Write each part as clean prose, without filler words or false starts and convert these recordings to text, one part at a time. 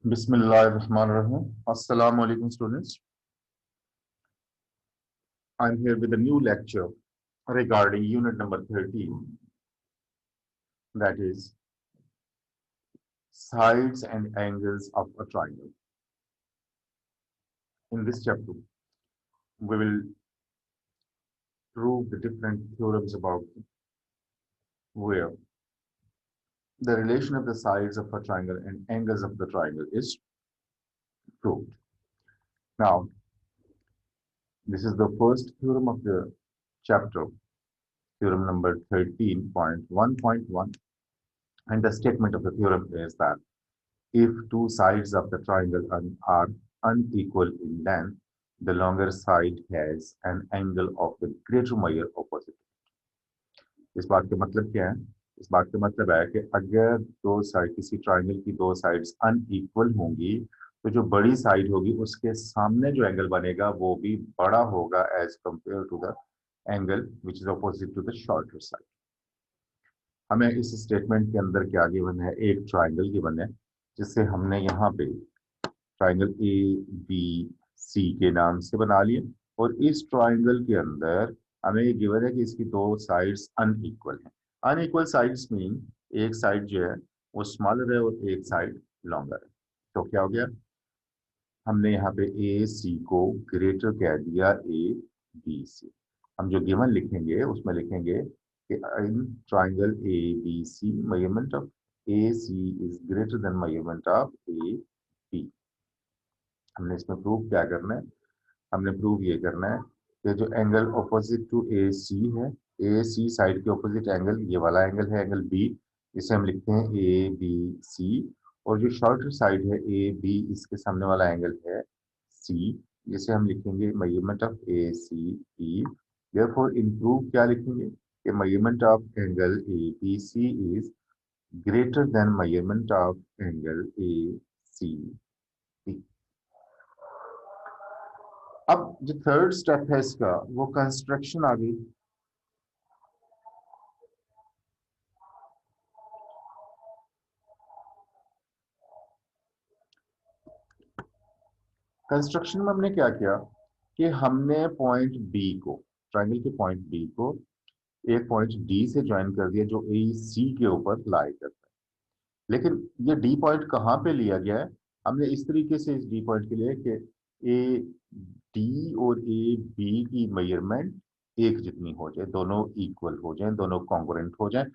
Bismillahirrahmanirrahim. Assalamu alaikum students. I'm here with a new lecture regarding unit number 13, that is sides and angles of a triangle. In this chapter, we will prove the different theorems about where the relation of the sides of a triangle and angles of the triangle is proved. Now, this is the first theorem of the chapter, theorem number 13.1.1, and the statement of the theorem is that if two sides of the triangle are unequal in length, the longer side has an angle of the greater measure opposite. इस बात का मतलब क्या है? इस बात का मतलब है कि अगर दो साइड किसी ट्राइंगल की दो साइड्स अनइक्वल होंगी तो जो बड़ी साइड होगी उसके सामने जो एंगल बनेगा वो भी बड़ा होगा as compare to the angle which is opposite to the shorter side. हमें इस स्टेटमेंट के अंदर क्या गिवन है? एक ट्राइंगल गिवन है जिससे हमने यहाँ पे ट्राइंगल ए बी सी के नाम से बना लिए, और इस ट्राइंगल के अंदर हमें ये गिवन है कि इसकी दो साइड्स अनइक्वल हैं। अनइक्वल साइड्स मीन एक साइड जो है वो स्मॉलर है और एक साइड लॉन्गर है। तो क्या हो गया? हमने यहाँ पे ए सी को ग्रेटर कह दिया ए बी से। हम जो गिवन लिखेंगे उसमें लिखेंगे कि in triangle A B C measurement of A C is greater than measurement of A B. हमने इसमें प्रूव क्या करना है? हमने प्रूव ये करना है कि जो एंगल ऑपोजिट टू ए सी है, ए सी साइड के ऑपोजिट एंगल ये वाला एंगल है, एंगल बी, इसे हम लिखते हैं ए बी सी। और जो शॉर्टर साइड है ए बी, इसके सामने वाला एंगल है सी, जिसे हम लिखेंगे measurement of A C B. Therefore in proof क्या लिखेंगे कि measurement of angle A B C is greater than measurement of angle A C B. अब जो थर्ड स्टेप है इसका वो कंस्ट्रक्शन आ गई। कंस्ट्रक्शन में हमने क्या किया कि हमने पॉइंट बी को, ट्रायंगल के पॉइंट बी को एक पॉइंट डी से ज्वाइन कर दिया जो ए सी के ऊपर लाई करता है। लेकिन ये डी पॉइंट कहाँ पे लिया गया है? हमने इस तरीके से इस डी पॉइंट के लिए कि ए डी और ए बी की मेजरमेंट एक जितनी हो जाए, दोनों इक्वल हो जाए, दोनों कॉन्ग्रुएंट हो जाए।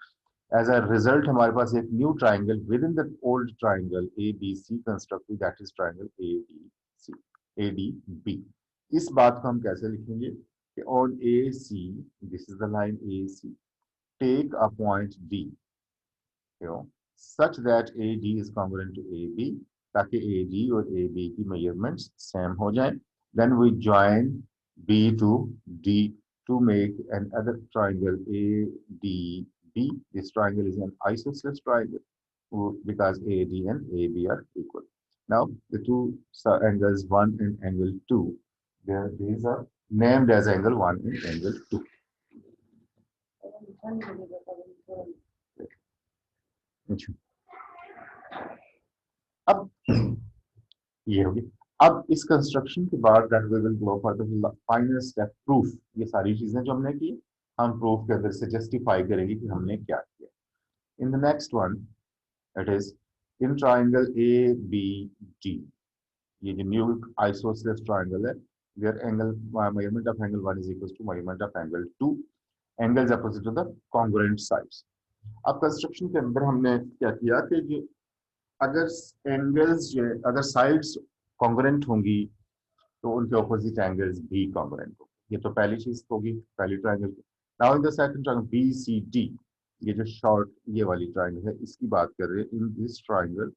एज अ रिजल्ट हमारे पास एक new triangle within the old triangle A B C constructed, that is triangle A D C, A D B. इस बात को हम कैसे लिखेंगे कि on A C, this is the line A C, take a point D, you know, such that A D is congruent to A B, ताकि A D और A B की मेजरमेंट्स सेम हो जाए। Then we join B to D to make another triangle ADB. This triangle is an isosceles triangle because AD and AB are equal. Now, the two angles 1 and angle 2, these are named as angle 1 and angle 2. अच्छा, अब ये होगी। अब इस construction के बाद that we will go for the final step proof. ये सारी चीजें जो हमने की हम प्रूफ के अंदर से जस्टिफाई करेंगे कि हमने क्या किया। In the next one, it is in triangle A B D, ये जो न्यू आइसोसेलेस ट्राइंगल है, where angle measurement of angle 1 is equal to measurement of angle 2, angles opposite to the congruent sides. अब construction के अंदर हमने क्या किया कि जो अगर एंगल्स जो अगर साइड्स कॉन्ग्रुएंट होंगी तो उनके ऑपोजिट एंगल्स भी कॉन्ग्रुएंट होंगे। ये तो पहली चीज होगी, पहली ट्राइंगल की। Now in the second triangle B C D, ये जो शॉर्ट ये वाली ट्राइंगल है इसकी बात कर रहे हैं। In this triangle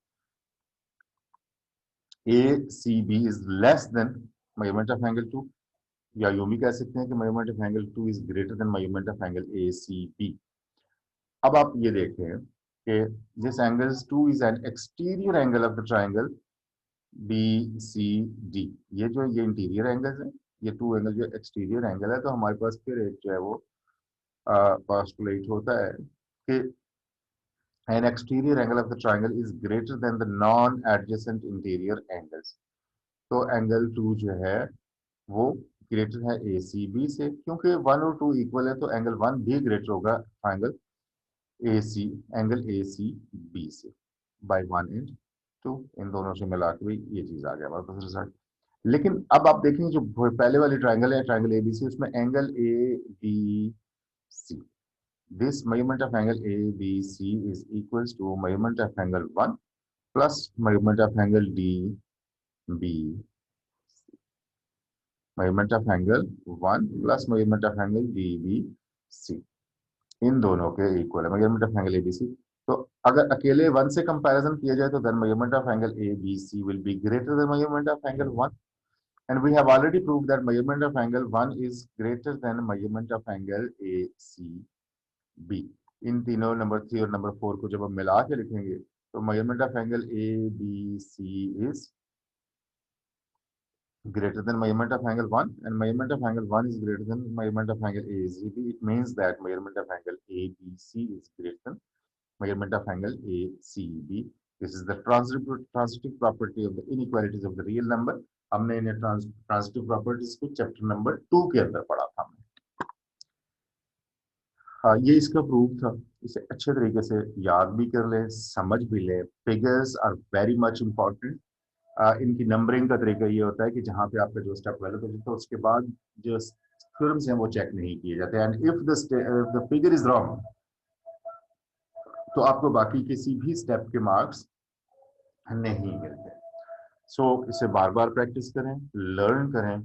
ACB is less than measurement of angle 2, या यूं भी कह सकते हैं कि measurement of angle 2 is greater than measurement of angle ACB। अब आप ये देखें कि this angle 2 is an exterior angle of the triangle BCD। ये इंटीरियर एंगल्स हैं, ये टू एंगल जो एक्सटीरियर एंगल है। तो हमारे पास फिर एक जो है वो पोस्टुलेट होता है कि An exterior angle of the triangle is greater than the non-adjacent interior angles. तो एंगल 2 जो है वो ग्रेटर है ए सी बी से, क्योंकि 1 और 2 इक्वल है तो एंगल 1 भी ग्रेटर होगा triangle A C, angle A C B से बाय 1 एंड 2। इन दोनों से मिला के भी ये चीज आ गया हमारे पास रिजल्ट। लेकिन अब आप देखेंगे जो पहले वाली ट्राइंगल है, ट्राइंगल ए बी सी, उसमें angle A B C, this measurement of angle ABC is equals to measurement of angle 1 plus measurement of angle DB, measurement of angle 1 plus measurement of angle DBC, इन दोनों के equal है measurement of angle ABC. तो अगर अकेले 1 से comparison किया जाए तो then measurement of angle ABC will be greater than measurement of angle 1, and we have already proved that measurement of angle 1 is greater than measurement of angle ACB। इन तीनों number 3 और number 4 को जब हम मिला के लिखेंगे तो measurement of angle ABC is greater than measurement of angle 1, and measurement of angle 1 is greater than measurement of angle ACB. It means that measurement of angle ABC is greater than measurement of angle ACB. This is the transitive property of the inequalities of the real number. हमने इन्हें transitive properties को chapter number 2 के अंदर पढ़ा था हमने। ये इसका प्रूफ था। इसे अच्छे तरीके से याद भी कर ले, समझ भी ले। Figures are very much important. इनकी नंबरिंग का तरीका ये होता है कि जहाँ पे आपका जो स्टेप गलत हो जाता है उसके बाद जो थ्योरम्स हैं वो चेक नहीं किए जाते, and if the figure is wrong तो आपको बाकी किसी भी स्टेप के मार्क्स नहीं मिलते। सो इसे बार बार प्रैक्टिस करें, लर्न करें,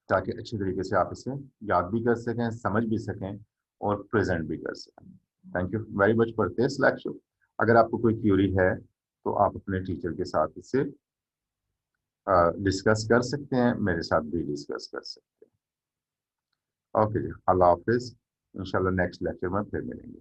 ताकि अच्छे तरीके से आप इसे याद भी कर सकें, समझ भी सकें और प्रेजेंट भी कर सकें। Thank you very much for this lecture. अगर आपको कोई क्यूरी है तो आप अपने टीचर के साथ इसे डिस्कस कर सकते हैं, मेरे साथ भी डिस्कस कर सकते हैं। ओके जी, अल्लाह हाफिज। इंशाल्लाह नेक्स्ट लेक्चर में फिर मिलेंगे।